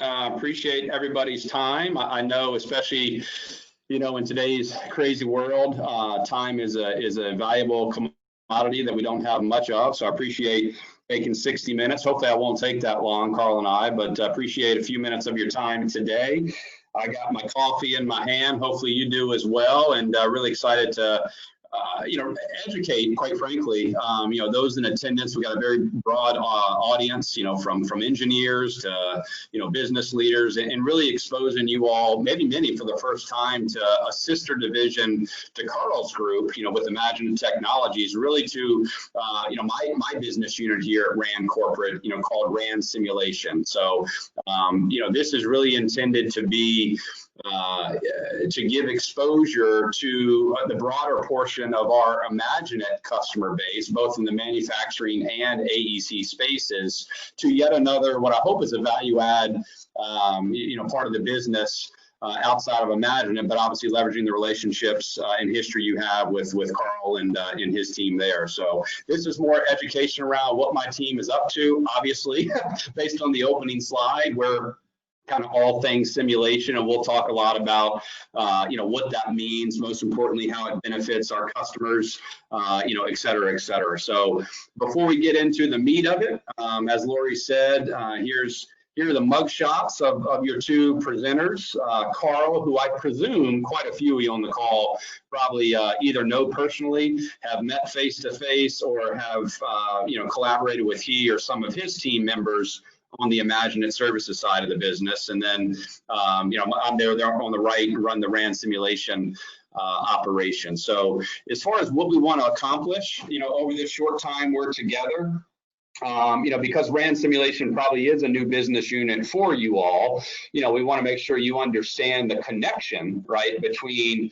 Appreciate everybody's time. I know, especially, in today's crazy world, time is a valuable commodity that we don't have much of. So I appreciate taking 60 minutes. Hopefully I won't take that long, Carl and I, but appreciate a few minutes of your time today. I got my coffee in my hand. Hopefully you do as well, and really excited to educate, quite frankly, those in attendance. We got a very broad audience, from engineers to, business leaders, and really exposing you all, maybe many for the first time, to a sister division to Carl's group, with IMAGINiT Technologies, really to, my business unit here at RAND Corporate, called RAND Simulation. So, this is really intended to be to give exposure to the broader portion of our IMAGINiT customer base, both in the manufacturing and AEC spaces, to yet another, what I hope is a value add, part of the business outside of IMAGINiT, but obviously leveraging the relationships and history you have with Carl and his team there. So this is more education around what my team is up to, obviously, based on the opening slide, where kind of all things simulation, and we'll talk a lot about what that means, most importantly how it benefits our customers, et cetera, et cetera. So before we get into the meat of it, as Lori said, here are the mug shots of your two presenters. Carl, who I presume quite a few of you on the call probably either know personally, have met face to face, or have collaborated with he or some of his team members on the IMAGINiT services side of the business. And then, I'm there on the right and run the RAND simulation operation. So as far as what we want to accomplish, over this short time we're together, because RAND simulation probably is a new business unit for you all, we want to make sure you understand the connection, right, between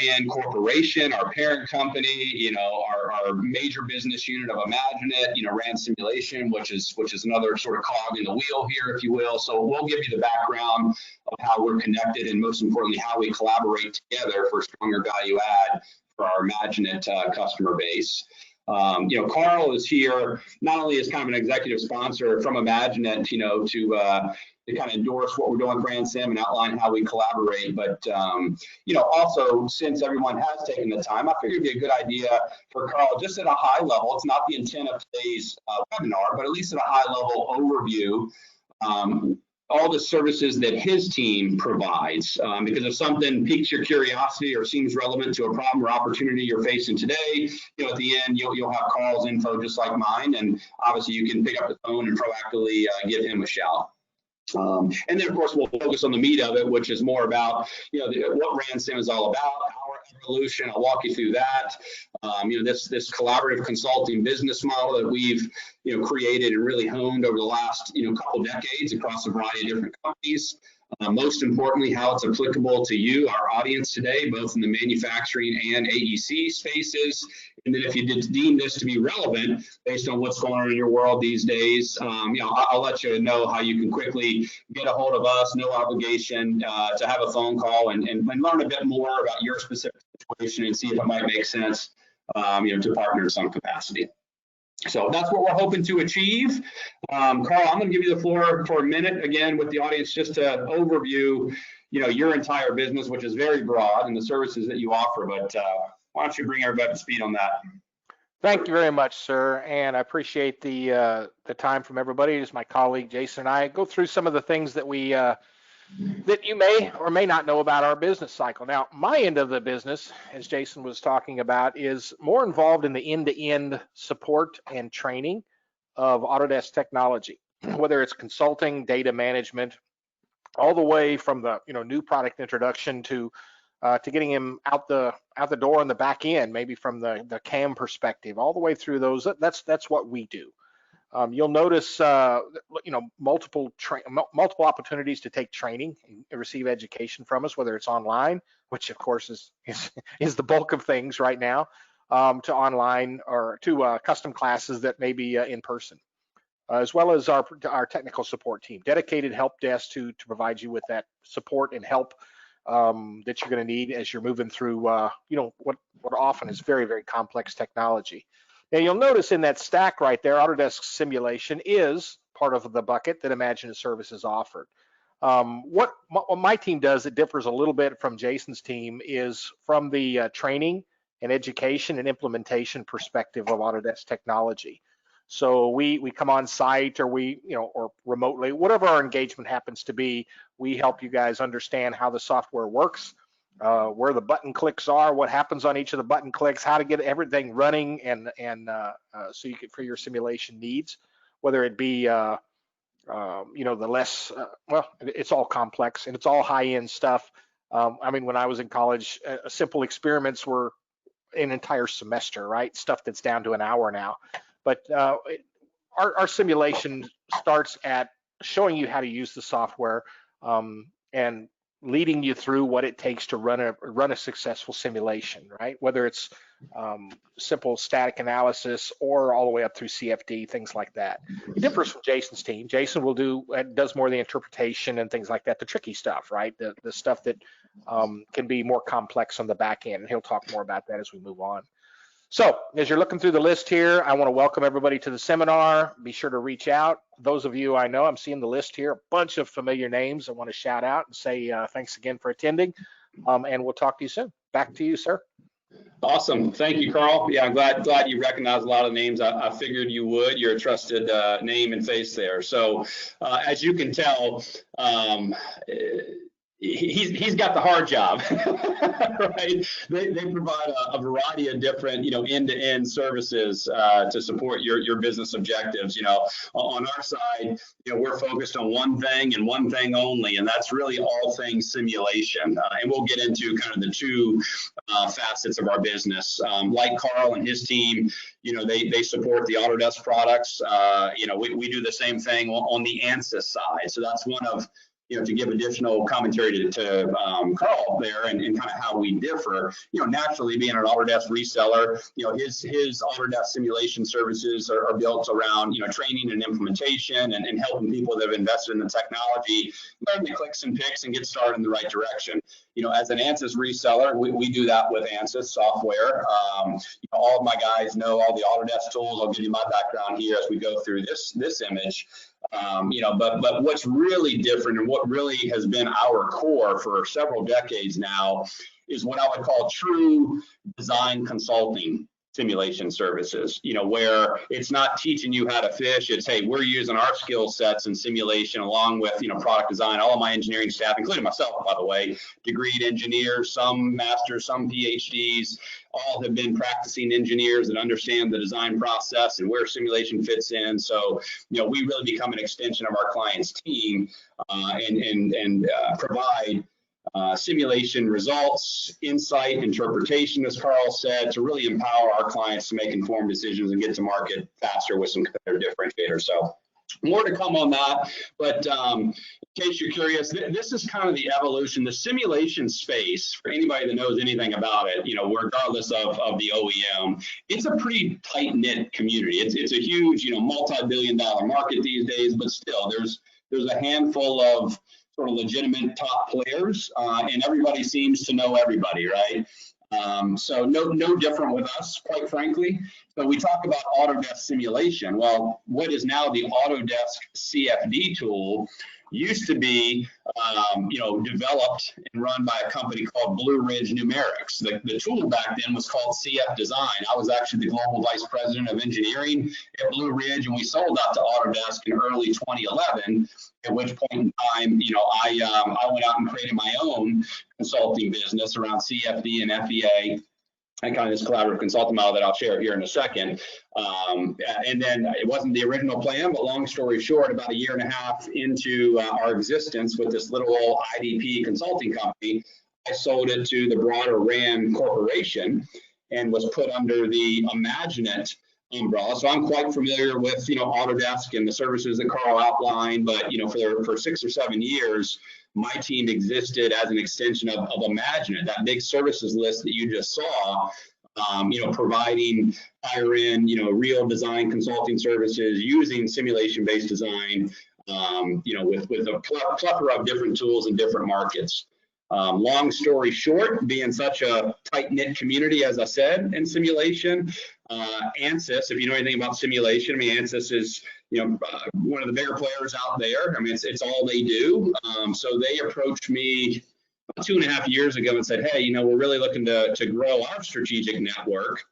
RAND Corporation, our parent company, our major business unit of IMAGINiT, RAND Simulation, which is another sort of cog in the wheel here, if you will. So we'll give you the background of how we're connected, and most importantly, how we collaborate together for stronger value add for our IMAGINiT customer base. Carl is here not only as kind of an executive sponsor from IMAGINiT, to kind of endorse what we're doing with RAND Sim and outline how we collaborate, but also, since everyone has taken the time, I figured it'd be a good idea for Carl, just at a high level. It's not the intent of today's webinar, but at least at a high level overview, all the services that his team provides, because if something piques your curiosity or seems relevant to a problem or opportunity you're facing today, at the end you'll have Carl's info just like mine, and obviously you can pick up the phone and proactively give him a shout. And then, of course, we'll focus on the meat of it, which is more about, what RAND Sim is all about, our evolution. I'll walk you through that. This collaborative consulting business model that we've, created and really honed over the last, couple decades across a variety of different companies. Most importantly, how it's applicable to you, our audience today, both in the manufacturing and AEC spaces. And then if you did deem this to be relevant based on what's going on in your world these days, I'll let you know how you can quickly get a hold of us, no obligation, to have a phone call and learn a bit more about your specific situation and see if it might make sense, to partner in some capacity. So that's what we're hoping to achieve. Carl, I'm going to give you the floor for a minute again with the audience, just to overview, your entire business, which is very broad, and the services that you offer. But why don't you bring everybody up to speed on that? Thank you very much, sir, and I appreciate the time from everybody. As my colleague Jason and I go through some of the things that we that you may or may not know about our business cycle. Now, my end of the business, as Jason was talking about, is more involved in the end-to-end support and training of Autodesk technology, whether it's consulting, data management, all the way from the new product introduction to getting him out the door on the back end, maybe from the CAM perspective, all the way through those. That's what we do. You'll notice, multiple opportunities to take training and receive education from us, whether it's online, which of course is the bulk of things right now, to online, or to custom classes that may be in person, as well as our technical support team, dedicated help desk to provide you with that support and help that you're going to need as you're moving through, what often is very, very complex technology. Now you'll notice in that stack right there, Autodesk Simulation is part of the bucket that IMAGINiT services offered. What my team does that differs a little bit from Jason's team is from the training and education and implementation perspective of Autodesk technology. So we come on site, or or remotely, whatever our engagement happens to be, we help you guys understand how the software works, where the button clicks are, what happens on each of the button clicks, how to get everything running, and so you can, for your simulation needs, whether it be the less well, it's all complex and it's all high-end stuff. I mean, when I was in college, simple experiments were an entire semester, right? Stuff that's down to an hour now. But our simulation starts at showing you how to use the software, and leading you through what it takes to run a successful simulation, right? Whether it's simple static analysis or all the way up through CFD, things like that. It differs from Jason's team. Jason does more of the interpretation and things like that, the tricky stuff, right? The stuff that can be more complex on the back end, and he'll talk more about that as we move on. So as you're looking through the list here, I want to welcome everybody to the seminar. Be sure to reach out. Those of you I know, I'm seeing the list here, a bunch of familiar names I want to shout out and say thanks again for attending, and we'll talk to you soon. Back to you, sir. Awesome. Thank you, Carl. Yeah, I'm glad you recognize a lot of names. I figured you would. You're a trusted name and face there. So as you can tell, he's got the hard job, right? They provide a variety of different, end-to-end services to support your business objectives. On our side, we're focused on one thing and one thing only, and that's really all things simulation. And we'll get into kind of the two facets of our business. Like Carl and his team, they support the Autodesk products. We do the same thing on the ANSYS side. So that's one of to give additional commentary to Carl there and kind of how we differ. Naturally being an Autodesk reseller, his Autodesk simulation services are built around, training and implementation and helping people that have invested in the technology learn the clicks and picks and get started in the right direction. As an ANSYS reseller, we do that with ANSYS software. All of my guys know all the Autodesk tools. I'll give you my background here as we go through this image. But what's really different and what really has been our core for several decades now is what I would call true design consulting simulation services, where it's not teaching you how to fish. It's, hey, we're using our skill sets in simulation along with, product design. All of my engineering staff, including myself, by the way, degreed engineers, some masters, some PhDs, all have been practicing engineers that understand the design process and where simulation fits in. So, we really become an extension of our client's team and provide simulation results, insight, interpretation, as Carl said, to really empower our clients to make informed decisions and get to market faster with some competitive differentiators. So more to come on that, but in case you're curious, this is kind of the evolution. The simulation space, for anybody that knows anything about it, regardless of the OEM, it's a pretty tight-knit community. It's a huge, multi-billion-dollar market these days, but still, there's a handful of sort of legitimate top players, and everybody seems to know everybody, right? So no different with us, quite frankly. So we talk about Autodesk simulation. Well, what is now the Autodesk CFD tool used to be, developed and run by a company called Blue Ridge Numerics. The tool back then was called CF Design. I was actually the global vice president of engineering at Blue Ridge, and we sold that to Autodesk in early 2011. At which point in time, I went out and created my own consulting business around CFD and FEA. And kind of this collaborative consulting model that I'll share here in a second. And then it wasn't the original plan, but long story short, about 1.5 years into our existence with this little old IDP consulting company, I sold it to the broader RAND Corporation and was put under the IMAGINiT umbrella. So I'm quite familiar with, Autodesk and the services that Carl outlined, but, for 6 or 7 years, my team existed as an extension of IMAGINiT, that big services list that you just saw, providing higher-end, real design consulting services using simulation-based design, with a plethora of different tools in different markets. Long story short, being such a tight-knit community, as I said, in simulation, ANSYS, if you know anything about simulation, ANSYS is one of the bigger players out there. I mean, it's all they do. So they approached me 2.5 years ago and said, hey, we're really looking to grow our strategic network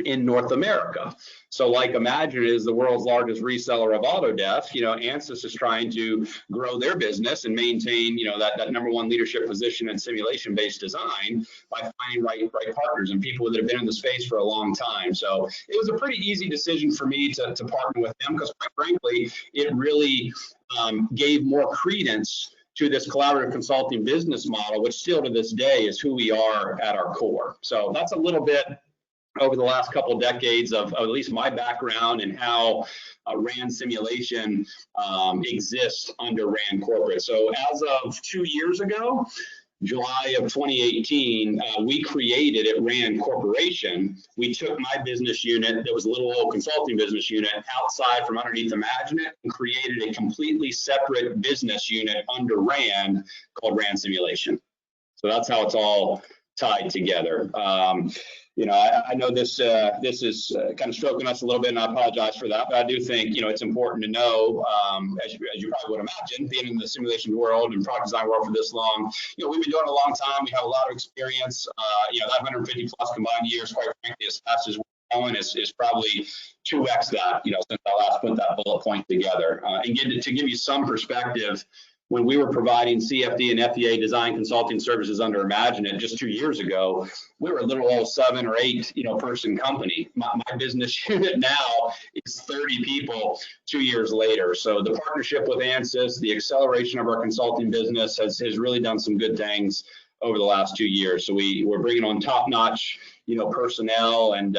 in North America. So like IMAGINiT is the world's largest reseller of Autodesk, ANSYS is trying to grow their business and maintain, that #1 leadership position in simulation-based design by finding right partners and people that have been in the space for a long time. So it was a pretty easy decision for me to partner with them because quite frankly, it really gave more credence to this collaborative consulting business model, which still to this day is who we are at our core. So that's a little bit over the last couple of decades of at least my background and how RAND simulation exists under RAND Corporate. So as of 2 years ago, July of 2018, we created at RAND Corporation. We took my business unit that was a little old consulting business unit outside from underneath IMAGINiT and created a completely separate business unit under RAND called RAND Simulation. So that's how it's all tied together. I know this is kind of stroking us a little bit, and I apologize for that, but I do think, it's important to know, as you probably would imagine, being in the simulation world and product design world for this long, we've been doing it a long time. We have a lot of experience, that 150 plus combined years, quite frankly, as fast as we're going is probably 2x that, since I last put that bullet point together. And to give you some perspective, when we were providing CFD and FEA design consulting services under IMAGINiT just 2 years ago, we were a little old 7 or 8, person company. My business unit now is 30 people 2 years later. So the partnership with ANSYS, the acceleration of our consulting business has really done some good things over the last 2 years. So we're bringing on top-notch, personnel, and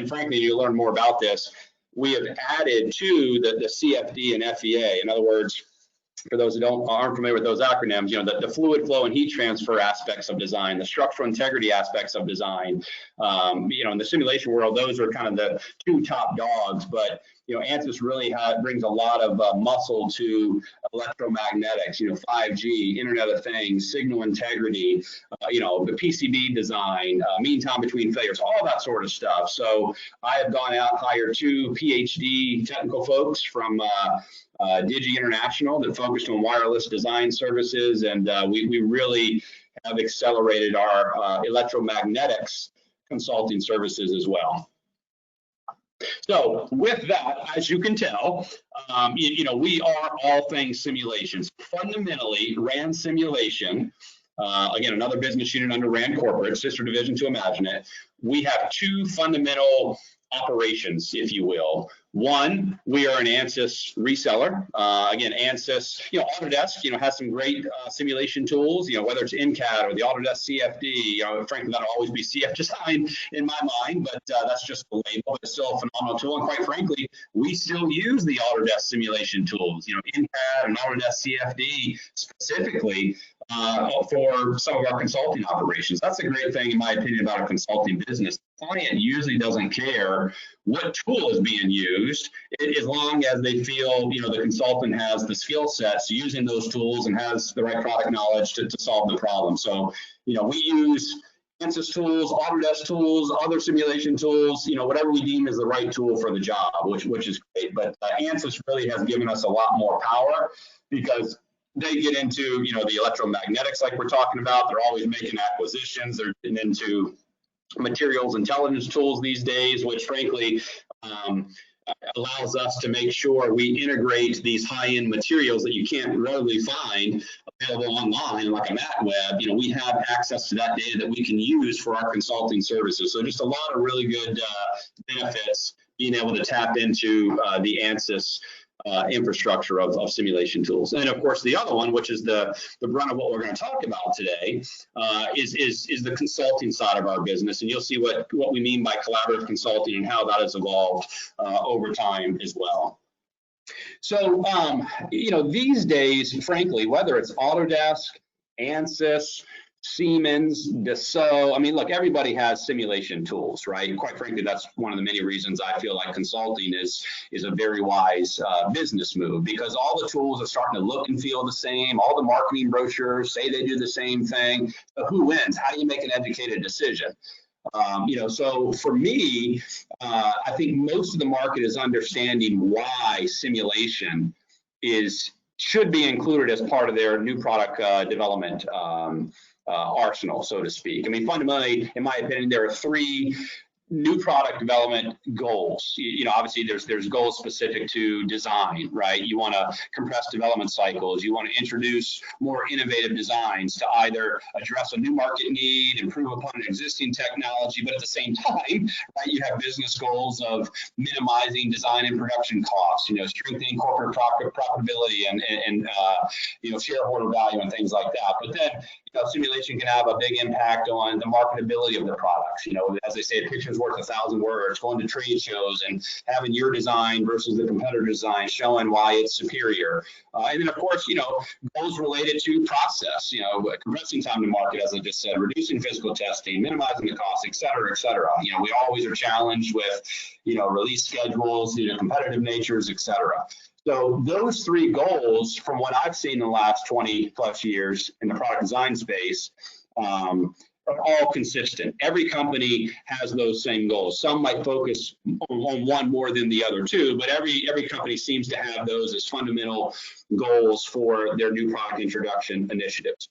frankly, you learn more about this. We have added to the CFD and FEA. In other words, for those who aren't familiar with those acronyms, the fluid flow and heat transfer aspects of design, the structural integrity aspects of design, in the simulation world, those are kind of the 2 top dogs, but ANSYS really brings a lot of muscle to electromagnetics, 5G, Internet of Things, signal integrity, the PCB design, mean time between failures, all that sort of stuff. So I have gone out, hired 2 PhD technical folks from Digi International that focused on wireless design services, and we really have accelerated our electromagnetics consulting services as well. So with that, as you can tell, we are all things simulations. Fundamentally, RAND Simulation, again, another business unit under RAND Corporate, sister division to IMAGINiT, we have 2 fundamental operations, if you will. One, we are an ANSYS reseller. Again, ANSYS, Autodesk, has some great simulation tools, whether it's InCAD or the Autodesk CFD, frankly, that'll always be CF design in my mind, but that's just the label, but it's still a phenomenal tool. And quite frankly, we still use the Autodesk simulation tools, InCAD and Autodesk CFD specifically for some of our consulting operations. That's a great thing, in my opinion, about a consulting business. The client usually doesn't care what tool is being used, as long as they feel, the consultant has the skill sets using those tools and has the right product knowledge to solve the problem. So, we use ANSYS tools, Autodesk tools, other simulation tools, whatever we deem is the right tool for the job, which is great. But ANSYS really has given us a lot more power because they get into, the electromagnetics like we're talking about. They're always making acquisitions. They're getting into materials intelligence tools these days, which frankly allows us to make sure we integrate these high-end materials that you can't readily find available online, like a MatWeb. We have access to that data that we can use for our consulting services. So just a lot of really good benefits being able to tap into the ANSYS infrastructure of simulation tools. And of course, the other one, which is the brunt of what we're going to talk about today, is the consulting side of our business. And you'll see what we mean by collaborative consulting and how that has evolved over time as well. So, these days, frankly, whether it's Autodesk, ANSYS, Siemens, Dassault, look, everybody has simulation tools, right? Quite frankly, that's one of the many reasons I feel like consulting is a very wise business move, because all the tools are starting to look and feel the same. All the marketing brochures say they do the same thing. So who wins? How do you make an educated decision? So for me, I think most of the market is understanding why simulation should be included as part of their new product development arsenal, so to speak. I mean, fundamentally, in my opinion, there are three new product development goals. Obviously there's goals specific to design, right? You want to compress development cycles. You want to introduce more innovative designs to either address a new market need, improve upon an existing technology, but at the same time, right, you have business goals of minimizing design and production costs, strengthening corporate profitability and shareholder value and things like that. But then, simulation can have a big impact on the marketability of the products. As they say, a picture's worth 1,000 words. Going to trade shows and having your design versus the competitor design, showing why it's superior. And then, of course, goals related to process. Compressing time to market, as I just said, reducing physical testing, minimizing the costs, et cetera, et cetera. We always are challenged with, release schedules, competitive natures, et cetera. So those three goals, from what I've seen in the last 20 plus years in the product design space, are all consistent. Every company has those same goals. Some might focus on one more than the other two, but every company seems to have those as fundamental goals for their new product introduction initiatives.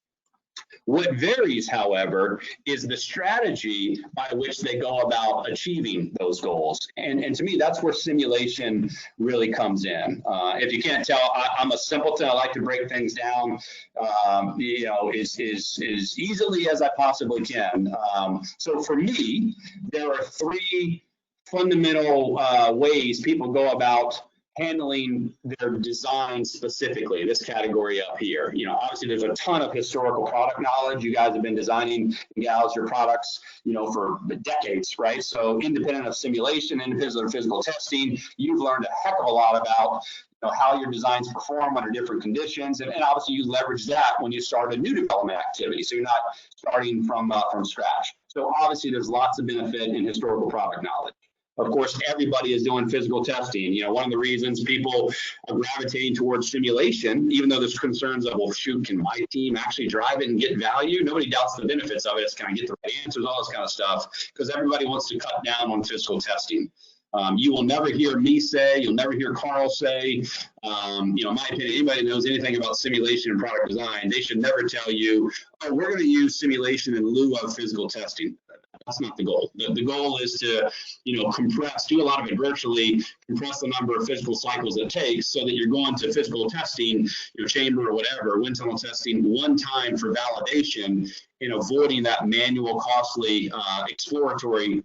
What varies, however, is the strategy by which they go about achieving those goals. And to me, that's where simulation really comes in. If you can't tell, I'm a simpleton. I like to break things down, as easily as I possibly can. So for me, there are three fundamental ways people go about handling their design specifically, this category up here. Obviously there's a ton of historical product knowledge. You guys have been designing, gals, your products, for decades, right? So independent of simulation, independent of physical testing, you've learned a heck of a lot about how your designs perform under different conditions. And obviously you leverage that when you start a new development activity. So you're not starting from scratch. So obviously there's lots of benefit in historical product knowledge. Of course, everybody is doing physical testing. One of the reasons people are gravitating towards simulation, even though there's concerns of, well, shoot, can my team actually drive it and get value? Nobody doubts the benefits of it. It's kind of get the right answers, all this kind of stuff, because everybody wants to cut down on physical testing. You will never hear me say, you'll never hear Carl say, in my opinion, anybody that knows anything about simulation and product design, they should never tell you, oh, we're going to use simulation in lieu of physical testing. That's not the goal. The goal is to, compress, do a lot of it virtually, compress the number of physical cycles it takes so that you're going to physical testing, chamber or whatever, wind tunnel testing one time for validation and avoiding that manual, costly, exploratory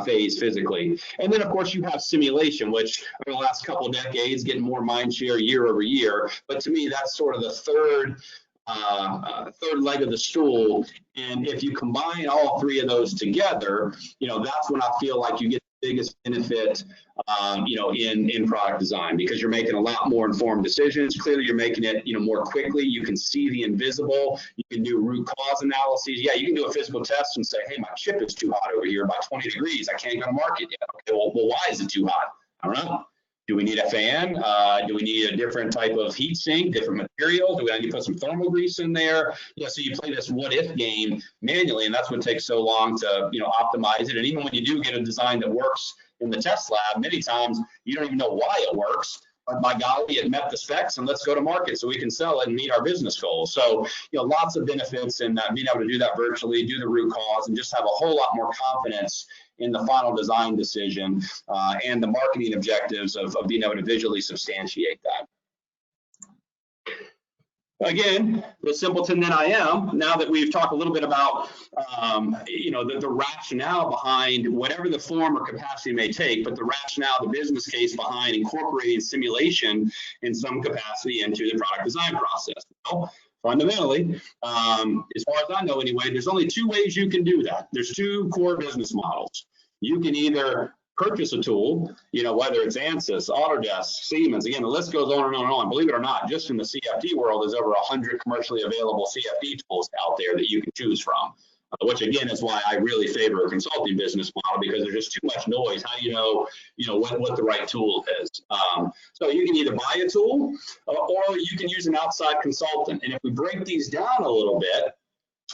phase physically. And then, of course, you have simulation, which over the last couple of decades getting more mind share year over year. But to me, that's sort of the third leg of the stool. And if you combine all three of those together, that's when I feel like you get the biggest benefit, in product design, because you're making a lot more informed decisions. Clearly, you're making it, more quickly. You can see the invisible. You can do root cause analyses. Yeah, you can do a physical test and say, hey, my chip is too hot over here by 20 degrees. I can't go to market yet. Okay, well, why is it too hot? I don't know. Do we need a fan? Do we need a different type of heat sink, different material? Do we need to put some thermal grease in there? So you play this what if game manually, and that's what takes so long to, optimize it. And even when you do get a design that works in the test lab, many times you don't even know why it works, but by golly, it met the specs, and let's go to market so we can sell it and meet our business goals. So, lots of benefits in being able to do that virtually, do the root cause, and just have a whole lot more confidence in the final design decision and the marketing objectives of being able to visually substantiate that. Again, the simpleton that I am, now that we've talked a little bit about, the rationale behind whatever the form or capacity may take, but the rationale, the business case behind incorporating simulation in some capacity into the product design process. Well, fundamentally, as far as I know anyway, there's only two ways you can do that. There's two core business models. You can either purchase a tool, whether it's ANSYS, Autodesk, Siemens, again, the list goes on and on and on. Believe it or not, just in the CFD world, there's over 100 commercially available CFD tools out there that you can choose from, which again is why I really favor a consulting business model, because there's just too much noise. How do you know, what the right tool is? So you can either buy a tool or you can use an outside consultant. And if we break these down a little bit,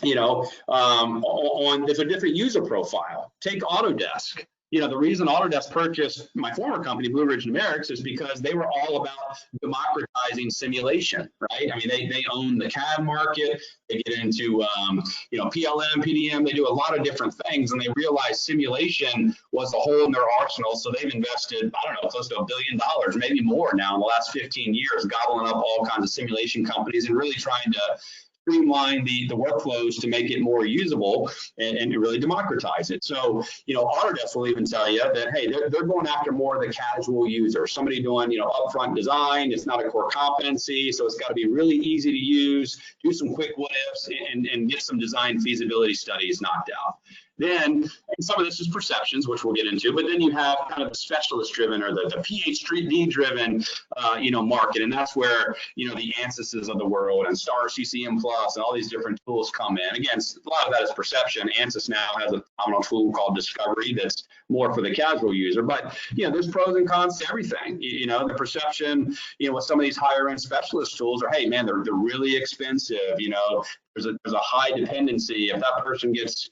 there's a different user profile. Take Autodesk. The reason Autodesk purchased my former company, Blue Ridge Numerics, is because they were all about democratizing simulation, right? I mean, they own the CAD market. They get into, PLM, PDM. They do a lot of different things, and they realized simulation was a hole in their arsenal. So they've invested, I don't know, close to $1 billion, maybe more now in the last 15 years, gobbling up all kinds of simulation companies and really trying to streamline the workflows to make it more usable and really democratize it. So, Autodesk will even tell you that, hey, they're going after more of the casual user, somebody doing, upfront design. It's not a core competency, so it's got to be really easy to use, do some quick what ifs and get some design feasibility studies knocked out. Then, and some of this is perceptions, which we'll get into, but then you have kind of the specialist-driven or the PhD-driven, market, and that's where, the ANSYSes of the world and STAR CCM Plus and all these different tools come in. Again, a lot of that is perception. ANSYS now has a phenomenal tool called Discovery that's more for the casual user, but, there's pros and cons to everything. The perception, with some of these higher-end specialist tools are, hey, man, they're really expensive, There's a high dependency. If that person gets,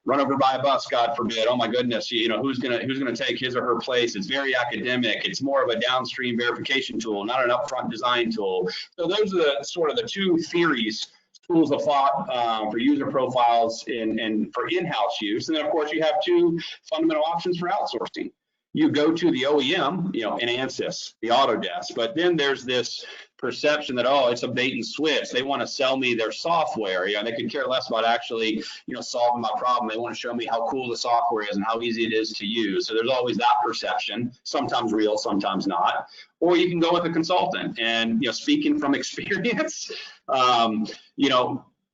run over by a bus, God forbid, oh my goodness, who's gonna take his or her place? It's very academic. It's more of a downstream verification tool, not an upfront design tool. So those are the sort of the two theories, schools of thought for user profiles and for in-house use. And then of course you have two fundamental options for outsourcing. You go to the OEM, an ANSYS, the Autodesk, but then there's this perception that, oh, it's a bait and switch. They want to sell me their software. They could care less about actually, solving my problem. They want to show me how cool the software is and how easy it is to use. So there's always that perception, sometimes real, sometimes not. Or you can go with a consultant. And, speaking from experience,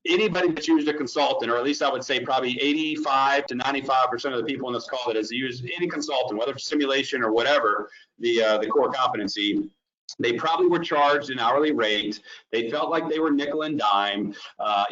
anybody that's used a consultant, or at least I would say probably 85 to 95% of the people on this call that has used any consultant, whether it's simulation or whatever, the core competency, they probably were charged an hourly rate. They felt like they were nickel and dime.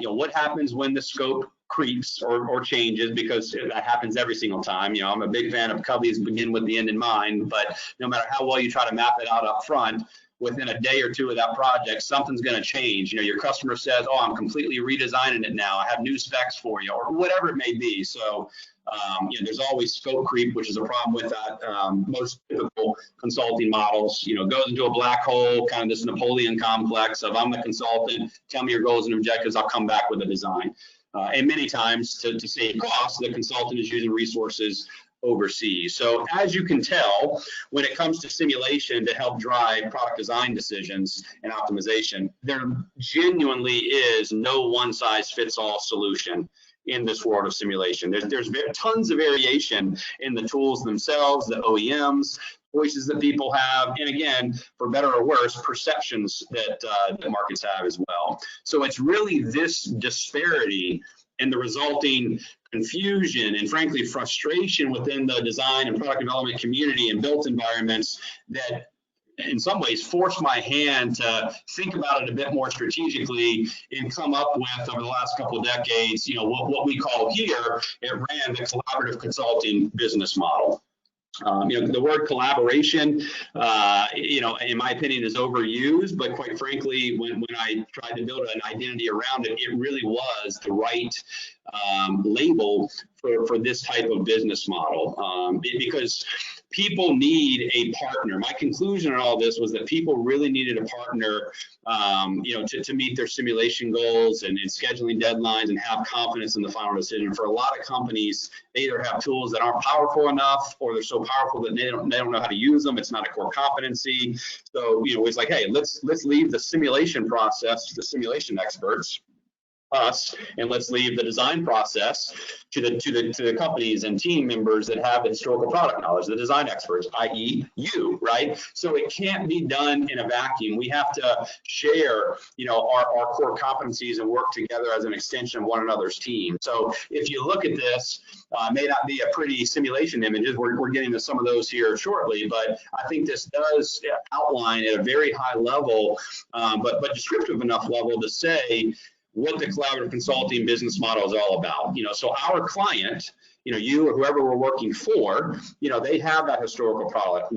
What happens when the scope creeps or changes, because that happens every single time. I'm a big fan of Covey's begin with the end in mind, but no matter how well you try to map it out up front, within a day or two of that project, something's going to change. Your customer says, oh, I'm completely redesigning it now. I have new specs for you, or whatever it may be. So, there's always scope creep, which is a problem with that. Most typical consulting models, goes into a black hole, kind of this Napoleon complex of, I'm the consultant, tell me your goals and objectives, I'll come back with a design. And many times to save costs, the consultant is using resources overseas. So as you can tell, when it comes to simulation to help drive product design decisions and optimization, there genuinely is no one-size-fits-all solution in this world of simulation. There's tons of variation in the tools themselves, the OEMs, choices that people have, and again, for better or worse, perceptions that markets have as well. So it's really this disparity and the resulting confusion and frankly frustration within the design and product development community and built environments that in some ways forced my hand to think about it a bit more strategically and come up with, over the last couple of decades, what we call here at RAND, the collaborative consulting business model. The word collaboration, in my opinion, is overused, but quite frankly, when I tried to build an identity around it, it really was the right label for this type of business model, because people need a partner. My conclusion on all this was that people really needed a partner, to meet their simulation goals and scheduling deadlines and have confidence in the final decision. For a lot of companies, they either have tools that aren't powerful enough, or they're so powerful that they don't know how to use them. It's not a core competency. So, it's like, hey, let's leave the simulation process to the simulation experts, us, and let's leave the design process to the companies and team members that have the historical product knowledge, the design experts, i.e. you, right? So it can't be done in a vacuum. We have to share, our core competencies and work together as an extension of one another's team. So if you look at this, may not be a pretty simulation images. We're getting to some of those here shortly, but I think this does outline at a very high level, but descriptive enough level to say what the collaborative consulting business model is all about. So our client you or whoever we're working for, they have that historical product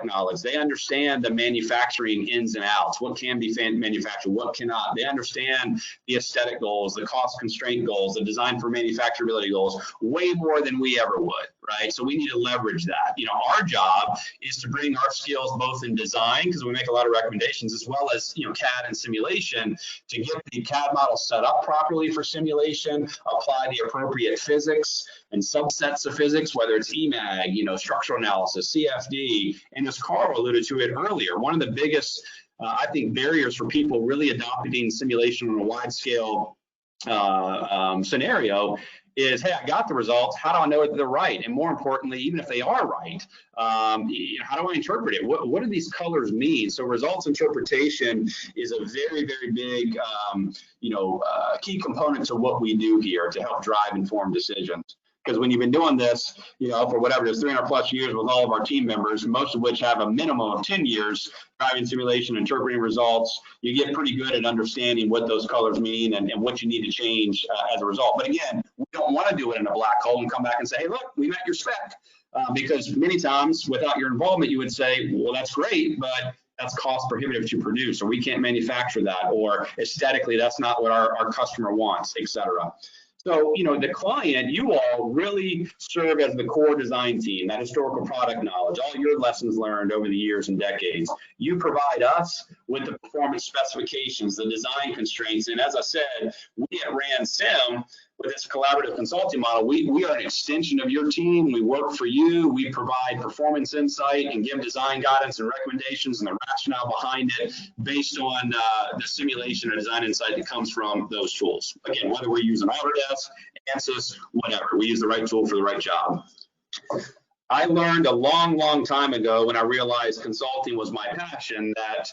knowledge. They understand the manufacturing ins and outs, what can be manufactured, what cannot. They understand the aesthetic goals, the cost constraint goals, the design for manufacturability goals, way more than we ever would, right? So we need to leverage that. Our job is to bring our skills both in design, because we make a lot of recommendations, as well as, CAD and simulation, to get the CAD model set up properly for simulation, apply the appropriate physics and subsets of physics, whether it's IMAG, structural analysis, CFD, and as Carl alluded to it earlier, one of the biggest, I think, barriers for people really adopting simulation on a wide scale scenario is, hey, I got the results. How do I know that they're right? And more importantly, even if they are right, how do I interpret it? What do these colors mean? So results interpretation is a very, very big, key component to what we do here to help drive informed decisions. Because when you've been doing this, for whatever it is, 300+ years with all of our team members, most of which have a minimum of 10 years driving simulation, interpreting results, you get pretty good at understanding what those colors mean and what you need to change as a result. But again, we don't want to do it in a black hole and come back and say, hey, look, we met your spec. Because many times without your involvement, you would say, well, that's great, but that's cost prohibitive to produce, or we can't manufacture that, or aesthetically, that's not what our customer wants, et cetera. So, the client, you all really serve as the core design team, that historical product knowledge, all your lessons learned over the years and decades. You provide us with the performance specifications, the design constraints, and as I said, we at RANSIM, with this collaborative consulting model, we are an extension of your team. We work for you. We provide performance insight and give design guidance and recommendations and the rationale behind it based on the simulation or design insight that comes from those tools. Again, whether we're using Autodesk, ANSYS, whatever, we use the right tool for the right job. I learned a long, long time ago when I realized consulting was my passion that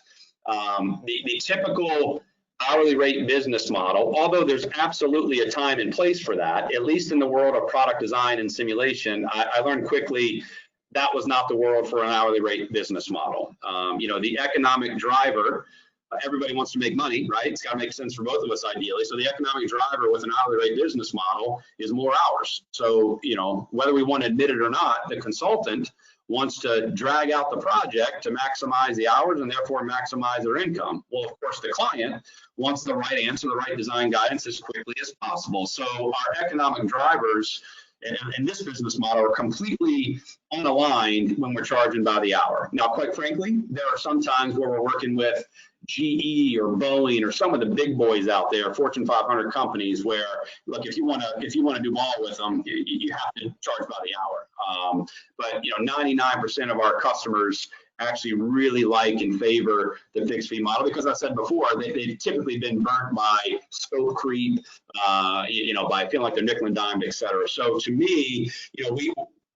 the typical hourly rate business model, although there's absolutely a time and place for that, at least in the world of product design and simulation, I learned quickly that was not the world for an hourly rate business model. The economic driver, everybody wants to make money, right? It's got to make sense for both of us ideally. So the economic driver with an hourly rate business model is more hours. So, whether we want to admit it or not, the consultant wants to drag out the project to maximize the hours and therefore maximize their income. Well, of course, the client wants the right answer, the right design guidance as quickly as possible. So our economic drivers in this business model are completely unaligned when we're charging by the hour. Now, quite frankly, there are some times where we're working with GE or Boeing or some of the big boys out there, Fortune 500 companies, where look, if you want to do ball with them, you have to charge by the hour. But 99% of our customers actually really like and favor the fixed fee model because I said before they've typically been burnt by scope creep, by feeling like they're nickel and dimed, et cetera. So to me,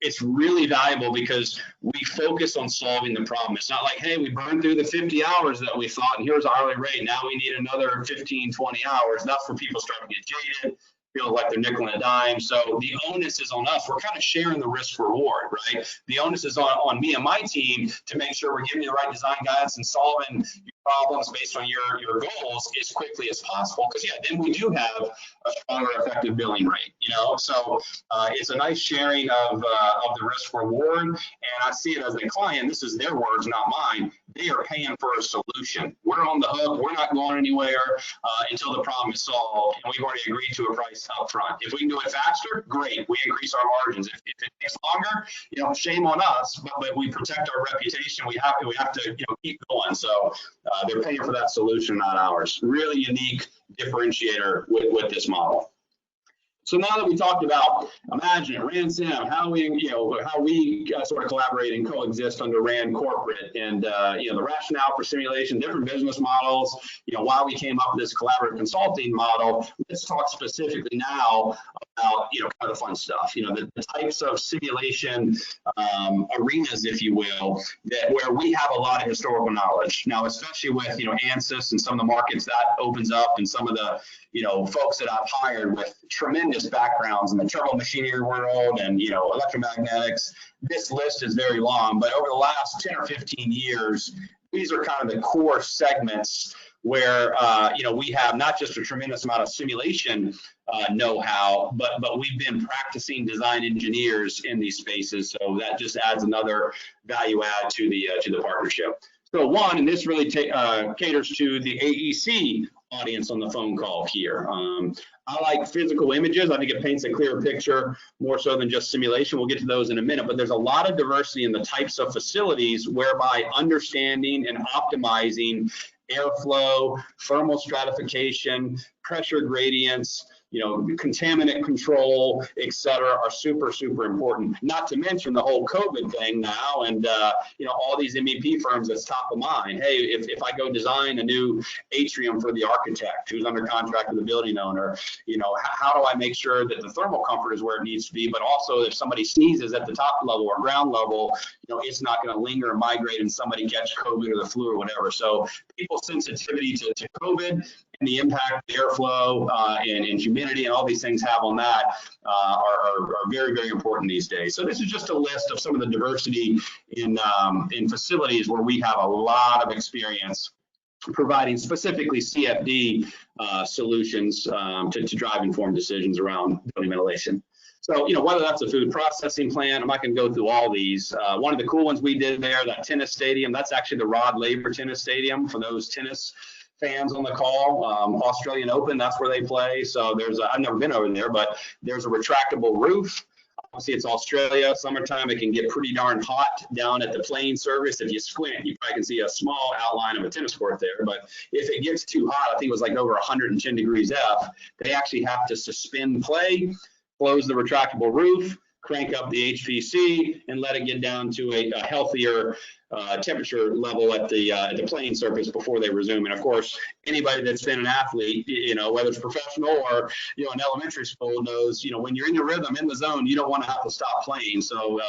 it's really valuable because we focus on solving the problem. It's not like, hey, we burned through the 50 hours that we thought, and here's our hourly rate. Now we need another 15, 20 hours. That's where people start to get jaded, feel like they're nickel and a dime. So the onus is on us. We're kind of sharing the risk reward, right? The onus is on me and my team to make sure we're giving you the right design guidance and solving your problems based on your goals as quickly as possible. Because then we do have a stronger effective billing rate, So it's a nice sharing of the risk reward. And I see it as a client. This is their words, not mine. They are paying for a solution. We're on the hook. We're not going anywhere until the problem is solved. And we've already agreed to a price up front. If we can do it faster, great. We increase our margins. If it takes longer, shame on us. But we protect our reputation. We have to keep going. So they're paying for that solution, not ours. Really unique differentiator with this model. So now that we talked about IMAGINiT, RANSIM, how we sort of collaborate and coexist under RAND corporate, and the rationale for simulation, different business models, why we came up with this collaborative consulting model. Let's talk specifically now about kind of the fun stuff. The types of simulation arenas, if you will, where we have a lot of historical knowledge. Now, especially with ANSYS and some of the markets that opens up, and some of the folks that I've hired with tremendous backgrounds in the turbo machinery world and electromagnetics. This list is very long, but over the last 10 or 15 years, these are kind of the core segments where we have not just a tremendous amount of simulation know-how, but we've been practicing design engineers in these spaces, so that just adds another value add to the partnership. So one, and this really caters to the AEC audience on the phone call here. I like physical images. I think it paints a clearer picture more so than just simulation. We'll get to those in a minute, but there's a lot of diversity in the types of facilities whereby understanding and optimizing airflow, thermal stratification, pressure gradients, contaminant control, et cetera, are super, super important. Not to mention the whole COVID thing now, and all these MEP firms that's top of mind. Hey, if I go design a new atrium for the architect who's under contract with the building owner, how do I make sure that the thermal comfort is where it needs to be, but also if somebody sneezes at the top level or ground level, it's not going to linger and migrate and somebody catch COVID or the flu or whatever. So people's sensitivity to COVID and the impact the airflow and humidity and all these things have on that are very, very important these days. So this is just a list of some of the diversity in facilities where we have a lot of experience providing specifically CFD solutions to drive informed decisions around building ventilation. So, whether that's a food processing plant, I'm not going to go through all these. One of the cool ones we did there, that tennis stadium, that's actually the Rod Laver Tennis Stadium for those tennis fans on the call. Australian Open, that's where they play. So I've never been over there, but there's a retractable roof. Obviously, it's Australia. Summertime, it can get pretty darn hot down at the playing surface. If you squint, you probably can see a small outline of a tennis court there. But if it gets too hot, I think it was like over 110 degrees F, they actually have to suspend play, close the retractable roof, crank up the HVC, and let it get down to a healthier temperature level at the playing surface before they resume. And of course, anybody that's been an athlete, whether it's professional or in elementary school, knows when you're in your rhythm, in the zone, you don't want to have to stop playing. So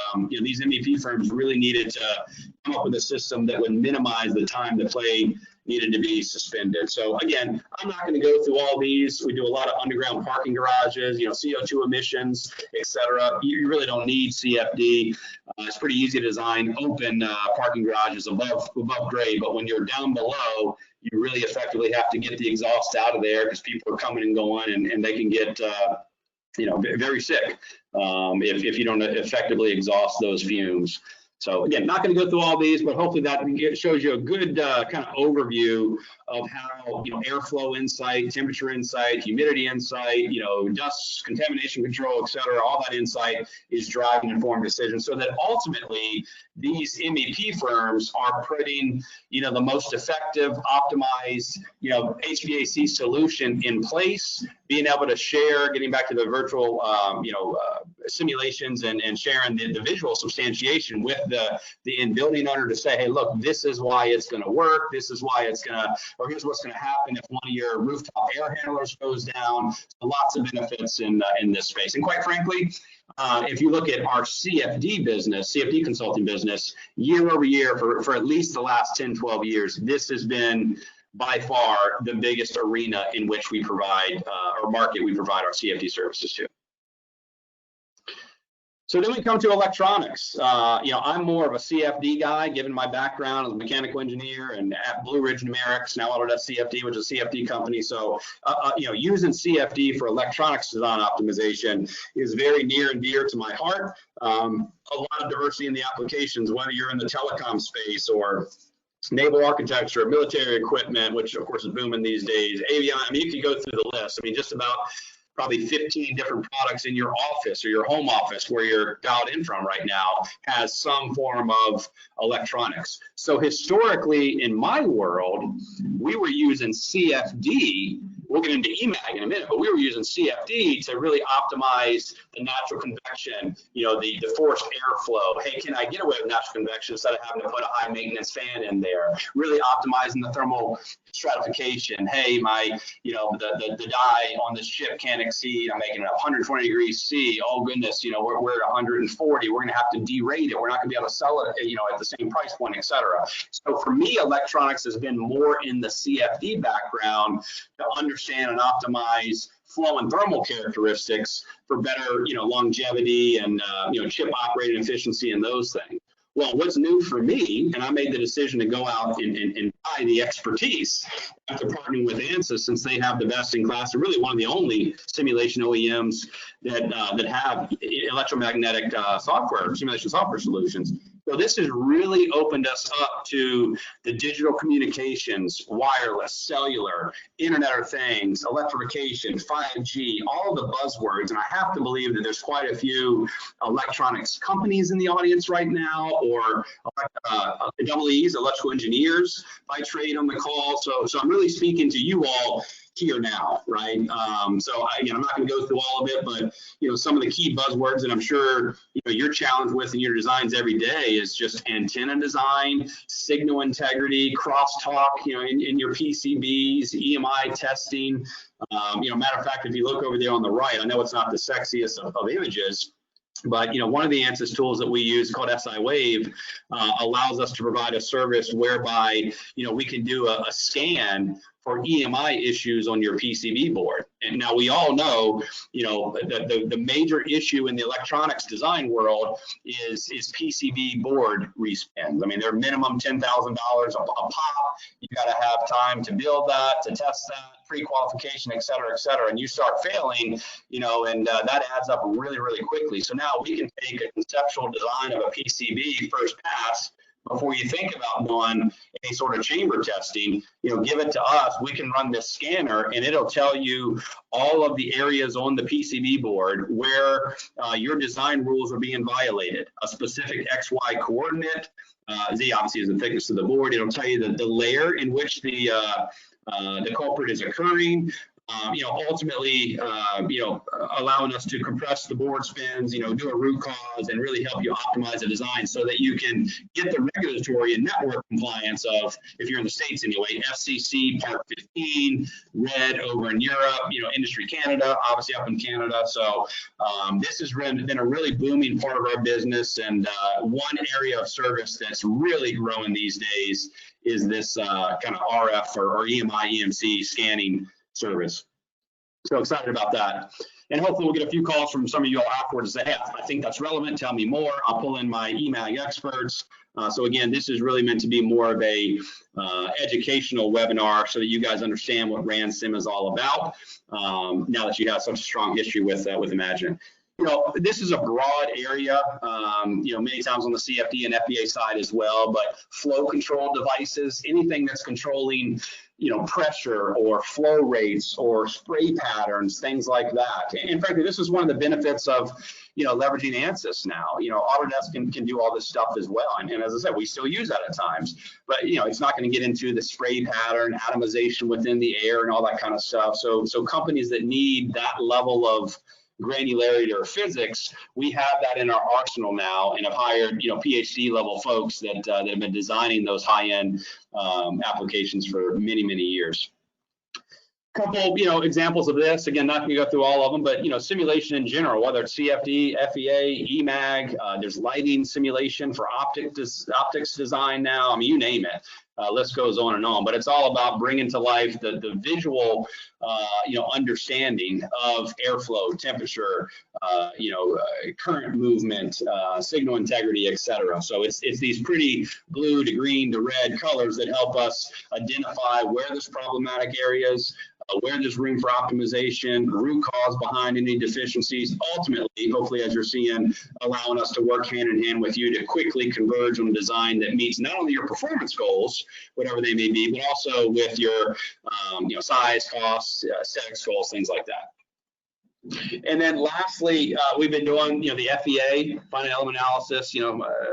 these MEP firms really needed to come up with a system that would minimize the time the play needed to be suspended. So again, I'm not going to go through all these. We do a lot of underground parking garages, CO2 emissions, et cetera. You really don't need CFD. It's pretty easy to design open parking garages above grade, but when you're down below, you really effectively have to get the exhaust out of there because people are coming and going, and they can get very sick if you don't effectively exhaust those fumes. So again, not going to go through all these, but hopefully that shows you a good kind of overview of how airflow insight, temperature insight, humidity insight, dust, contamination control, et cetera, all that insight is driving informed decisions, so that ultimately these MEP firms are putting the most effective, optimized HVAC solution in place, being able to share, getting back to the virtual simulations and sharing the visual substantiation with the in-building owner to say, hey, look, this is why it's going to work. This is why it's going to, or here's what's going to happen if one of your rooftop air handlers goes down. So lots of benefits in this space. And quite frankly, if you look at our CFD business, CFD consulting business, year over year for at least the last 10, 12 years, this has been by far the biggest arena in which we provide, or market we provide our CFD services to. So then we come to electronics. I'm more of a CFD guy, given my background as a mechanical engineer and at Blue Ridge Numerics, now Autodesk CFD, which is a CFD company. So, using CFD for electronics design optimization is very near and dear to my heart. A lot of diversity in the applications, whether you're in the telecom space or naval architecture, military equipment, which of course is booming these days, aviation. I mean, you can go through the list. I mean, just about probably 15 different products in your office or your home office where you're dialed in from right now has some form of electronics. So historically, in my world, we were using CFD. We'll get into IMAG in a minute, but we were using CFD to really optimize the natural convection, the forced airflow. Hey, can I get away with natural convection instead of having to put a high maintenance fan in there? Really optimizing the thermal stratification. Hey, the die on this ship can't exceed, I'm making it 120 degrees C. Oh goodness, we're at 140. We're going to have to derate it. We're not going to be able to sell it, at the same price point, et cetera. So for me, electronics has been more in the CFD background to understand and optimize flow and thermal characteristics for better, longevity and chip operating efficiency and those things. Well, what's new for me, and I made the decision to go out and buy the expertise after partnering with ANSYS, since they have the best in class and really one of the only simulation OEMs that have electromagnetic simulation software solutions. So this has really opened us up to the digital communications, wireless, cellular, Internet of Things, electrification, 5G, all of the buzzwords. And I have to believe that there's quite a few electronics companies in the audience right now, or EEs, electrical engineers by trade on the call. So I'm really speaking to you all here now, right? Again, I'm not going to go through all of it, but some of the key buzzwords that I'm sure you're challenged with in your designs every day is just antenna design, signal integrity, crosstalk, in your PCBs, EMI testing. Matter of fact, if you look over there on the right, I know it's not the sexiest of images, but one of the ANSYS tools that we use called SI Wave allows us to provide a service whereby we can do a scan for EMI issues on your PCB board. And now we all know, the major issue in the electronics design world is PCB board respins. I mean, they're minimum $10,000 a pop. You got to have time to build that, to test that, pre-qualification, et cetera, and you start failing, and that adds up really, really quickly. So now we can take a conceptual design of a PCB first pass before you think about doing any sort of chamber testing, give it to us. We can run this scanner and it'll tell you all of the areas on the PCB board where your design rules are being violated. A specific XY coordinate, Z obviously is the thickness of the board. It'll tell you the layer in which the culprit is occurring. Ultimately, allowing us to compress the board spins, do a root cause and really help you optimize the design so that you can get the regulatory and network compliance of, if you're in the States anyway, FCC Part 15, RED over in Europe, Industry Canada, obviously up in Canada. So this has been a really booming part of our business, and one area of service that's really growing these days is this kind of RF or EMI EMC scanning service. So excited about that. And hopefully we'll get a few calls from some of you all afterwards to say, hey, I think that's relevant, tell me more. I'll pull in my EMAG experts. So again, this is really meant to be more of a educational webinar so that you guys understand what RANSIM is all about, now that you have such a strong history with IMAGINiT. This is a broad area, many times on the CFD and FEA side as well, but flow control devices, anything that's controlling pressure or flow rates or spray patterns, things like that. And frankly, this is one of the benefits of, leveraging ANSYS now. Autodesk can do all this stuff as well. And as I said, we still use that at times, but it's not going to get into the spray pattern, atomization within the air and all that kind of stuff. So companies that need that level of granularity or physics, we have that in our arsenal now, and have hired PhD level folks that have been designing those high-end applications for many years. Couple examples of this, again, not going to go through all of them, but simulation in general, whether it's CFD, FEA, EMAG, there's lighting simulation for optics design now. I mean, you name it. List goes on and on, but it's all about bringing to life the visual, understanding of airflow, temperature, current movement, signal integrity, etc. So it's these pretty blue to green to red colors that help us identify where there's problematic areas, where there's room for optimization, root cause behind any deficiencies. Ultimately, hopefully, as you're seeing, allowing us to work hand in hand with you to quickly converge on a design that meets not only your performance goals, whatever they may be, but also with your size, costs, aesthetics goals, things like that. And then lastly, we've been doing, the FEA, finite element analysis,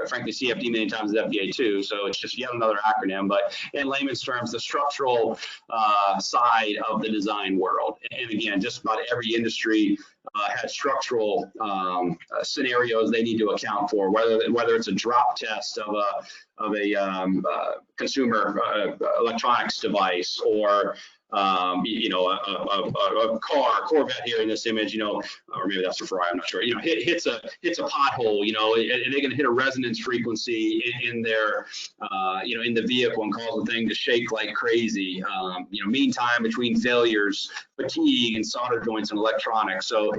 frankly, CFD many times is FEA too, so it's just yet another acronym, but in layman's terms, the structural side of the design world. And again, just about every industry has structural scenarios they need to account for, whether it's a drop test of a consumer electronics device, or a Corvette here in this image, or maybe that's a Ferrari, I'm not sure, hits a pothole, and they're going to hit a resonance frequency in their, in the vehicle and cause the thing to shake like crazy. Mean time between failures, fatigue, and solder joints and electronics. So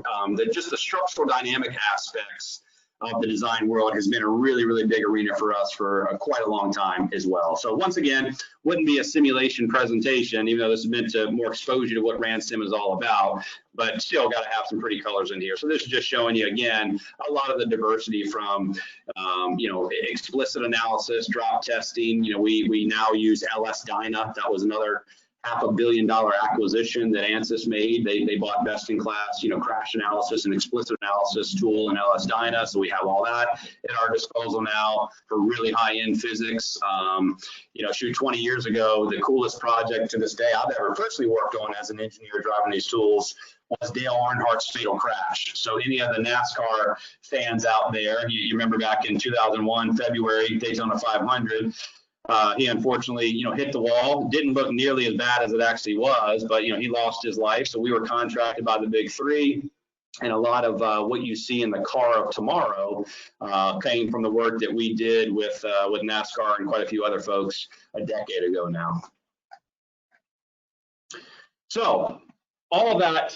just the structural dynamic aspects of the design world has been a really, really big arena for us for quite a long time as well. So once again, wouldn't be a simulation presentation, even though this is meant to more expose you to what RANSIM is all about, but still got to have some pretty colors in here. So this is just showing you, again, a lot of the diversity from, explicit analysis, drop testing. We now use LS-DYNA. That was another $500 million acquisition that ANSYS made. They bought best in class, crash analysis and explicit analysis tool in LS-DYNA. So we have all that at our disposal now for really high-end physics. 20 years ago, the coolest project to this day I've ever personally worked on as an engineer driving these tools was Dale Earnhardt's fatal crash. So any of the NASCAR fans out there, you remember back in 2001, February, Daytona 500, he unfortunately, hit the wall. Didn't look nearly as bad as it actually was, but, he lost his life. So we were contracted by the big three. And a lot of what you see in the car of tomorrow came from the work that we did with NASCAR and quite a few other folks a decade ago now. So all of that,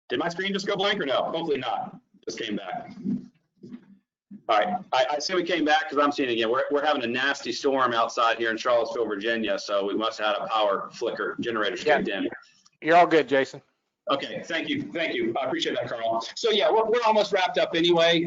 did my screen just go blank or no? Hopefully not, just came back. All right, I say we came back because I'm seeing it again. We're having a nasty storm outside here in Charlottesville, Virginia, so we must have had a power flicker generator kicked in. You're all good, Jason. Okay, thank you. I appreciate that, Carl. So yeah, we're almost wrapped up anyway.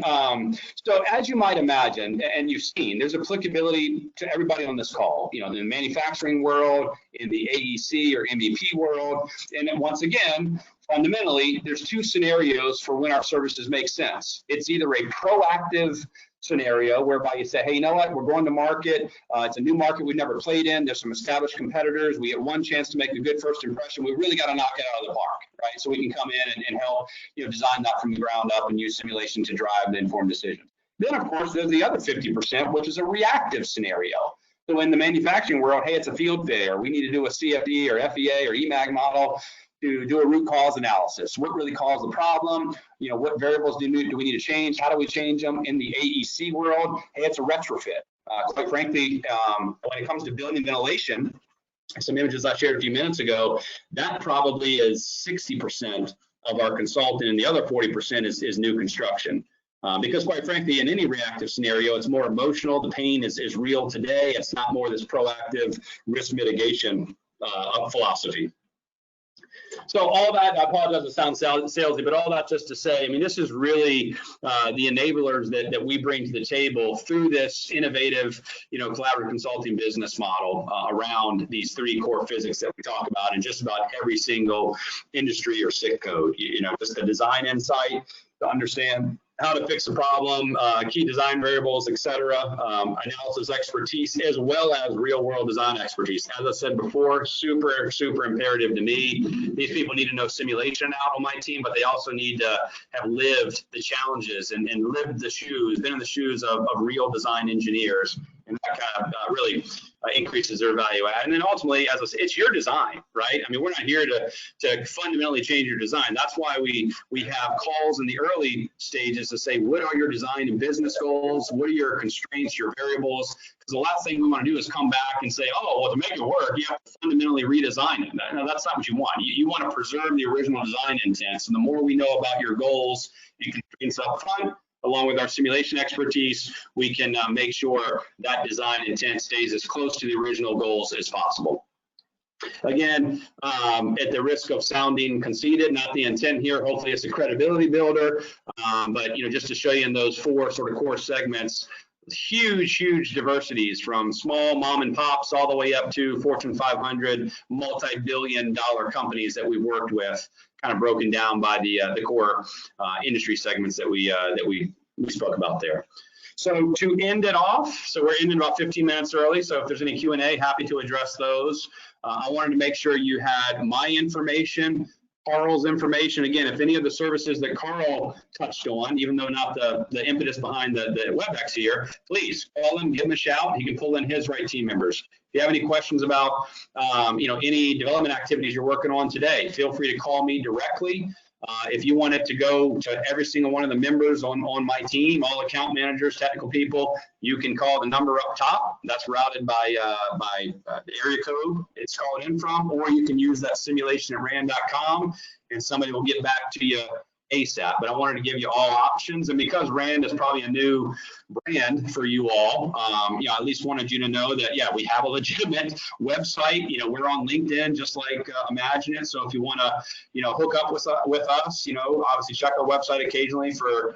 So as you might imagine, and you've seen, there's applicability to everybody on this call, in the manufacturing world, in the AEC or MVP world. And then once again, fundamentally, there's two scenarios for when our services make sense. It's either a proactive scenario whereby you say, hey, you know what, we're going to market. It's a new market we've never played in. There's some established competitors. We get one chance to make a good first impression. We really got to knock it out of the park, right? So we can come in and help, design that from the ground up and use simulation to drive the informed decision. Then, of course, there's the other 50%, which is a reactive scenario. So in the manufacturing world, hey, it's a field failure. We need to do a CFD or FEA or EMAG model to do a root cause analysis. What really caused the problem? What variables do we need to change? How do we change them? In the AEC world, hey, it's a retrofit. Quite frankly, when it comes to building and ventilation, some images I shared a few minutes ago, that probably is 60% of our consultant, and the other 40% is new construction. Because quite frankly, in any reactive scenario, it's more emotional. The pain is real today. It's not more this proactive risk mitigation philosophy. So all that, I apologize it sounds salesy, but all that just to say, this is really the enablers that we bring to the table through this innovative, collaborative consulting business model around these three core physics that we talk about in just about every single industry or SIC code. Just the design insight to understand how to fix a problem, key design variables, etc., analysis expertise, as well as real world design expertise. As I said before, super, super imperative to me. These people need to know simulation out on my team, but they also need to have lived the challenges and lived the shoes, been in the shoes of real design engineers. And that kind of really increases their value add. And then ultimately, as I said, it's your design, right? We're not here to fundamentally change your design. That's why we have calls in the early stages to say, what are your design and business goals? What are your constraints, your variables? Because the last thing we want to do is come back and say, oh, well, to make it work, you have to fundamentally redesign it. No, that's not what you want. You want to preserve the original design intent. So the more we know about your goals and constraints up front, along with our simulation expertise, we can make sure that design intent stays as close to the original goals as possible. Again, at the risk of sounding conceited, not the intent here, hopefully it's a credibility builder, but just to show you in those four sort of core segments, huge diversities from small mom and pops all the way up to Fortune 500 multi-billion-dollar companies that we've worked with, kind of broken down by the core industry segments that we spoke about there. So to end it off, so we're ending about 15 minutes early, so if there's any Q&A, happy to address those. I wanted to make sure you had my information, Carl's information. Again, if any of the services that Carl touched on, even though not the impetus behind the WebEx here, please call him, give him a shout. He can pull in his right team members. If you have any questions about, any development activities you're working on today, feel free to call me directly. If you want it to go to every single one of the members on my team, all account managers, technical people, you can call the number up top. That's routed by the area code it's called in from, or you can use that simulation@rand.com and somebody will get back to you ASAP. But I wanted to give you all options, and because RAND is probably a new brand for you all, I at least wanted you to know that, yeah, we have a legitimate website. We're on LinkedIn just like IMAGINiT. So if you want to, hook up with us, obviously check our website occasionally for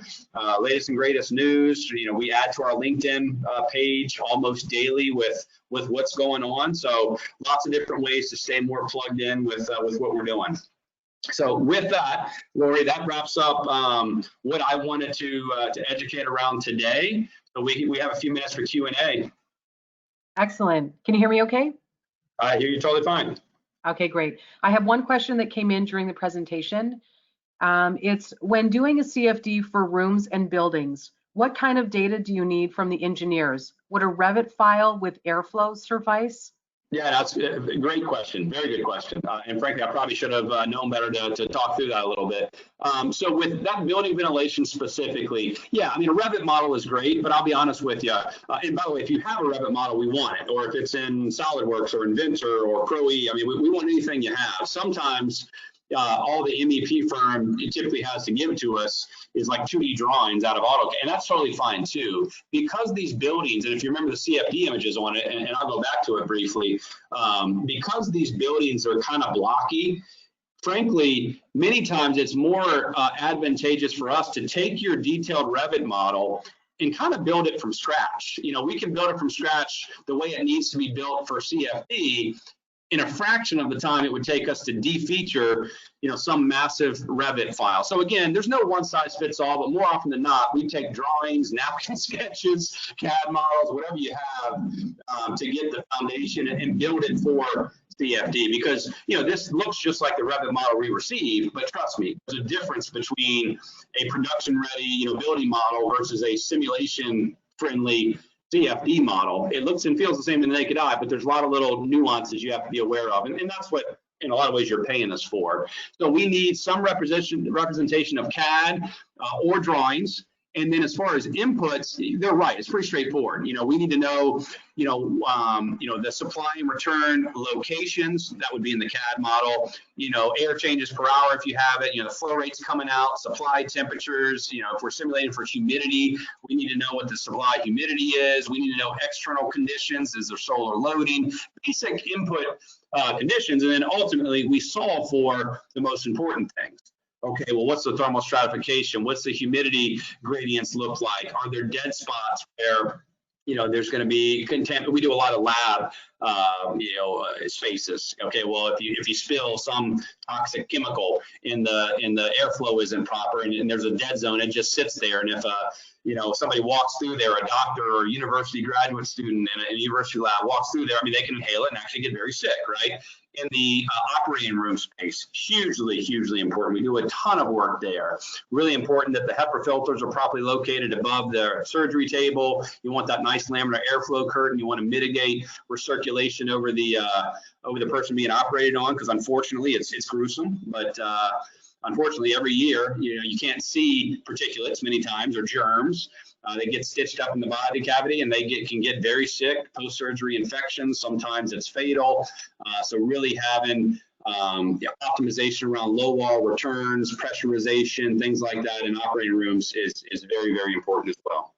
latest and greatest news. We add to our LinkedIn page almost daily with what's going on. So lots of different ways to stay more plugged in with what we're doing. So with that, Lori, that wraps up what I wanted to educate around today. So we have a few minutes for Q&A. Excellent. Can you hear me okay? I hear you totally fine. Okay, great. I have one question that came in during the presentation. It's when doing a CFD for rooms and buildings, what kind of data do you need from the engineers? Would a Revit file with airflow suffice? Yeah, that's a great question. Very good question. And frankly, I probably should have known better to talk through that a little bit. So with that building ventilation specifically, yeah, I mean, a Revit model is great, but I'll be honest with you. And by the way, if you have a Revit model, we want it. Or if it's in SolidWorks or Inventor or Creo, I mean, we want anything you have. Sometimes all the MEP firm typically has to give to us is like 2D drawings out of AutoCAD, and that's totally fine too. Because these buildings, and if you remember the CFD images on it, and I'll go back to it briefly, because these buildings are kind of blocky, frankly, many times it's more advantageous for us to take your detailed Revit model and kind of build it from scratch. We can build it from scratch the way it needs to be built for CFD, in a fraction of the time it would take us to defeature, some massive Revit file. So again, there's no one size fits all, but more often than not, we take drawings, napkin sketches, CAD models, whatever you have to get the foundation and build it for CFD, because this looks just like the Revit model we received, but trust me, there's a difference between a production ready, building model versus a simulation friendly CFD model. It looks and feels the same to the naked eye, but there's a lot of little nuances you have to be aware of, and that's what in a lot of ways you're paying us for. So we need some representation of CAD or drawings. And then as far as inputs, they're right. It's pretty straightforward. We need to know, the supply and return locations. That would be in the CAD model. Air changes per hour if you have it. The flow rates coming out, supply temperatures. If we're simulating for humidity, we need to know what the supply humidity is. We need to know external conditions. Is there solar loading? Basic input conditions, and then ultimately we solve for the most important things. Okay, well, what's the thermal stratification? What's the humidity gradients look like? Are there dead spots where, there's going to be contaminant? We do a lot of lab, spaces. Okay, well, if you spill some toxic chemical in the airflow isn't proper, and there's a dead zone, it just sits there. And if somebody walks through there, a doctor or university graduate student in a university lab walks through there, I mean, they can inhale it and actually get very sick, right? In the operating room space, hugely, hugely important. We do a ton of work there. Really important that the HEPA filters are properly located above the surgery table. You want that nice laminar airflow curtain. You want to mitigate recirculation over the person being operated on, because unfortunately it's gruesome, but unfortunately every year you can't see particulates many times or germs. They get stitched up in the body cavity and they can get very sick, post-surgery infections. Sometimes it's fatal. So really having optimization around low wall returns, pressurization, things like that in operating rooms is very, very important as well.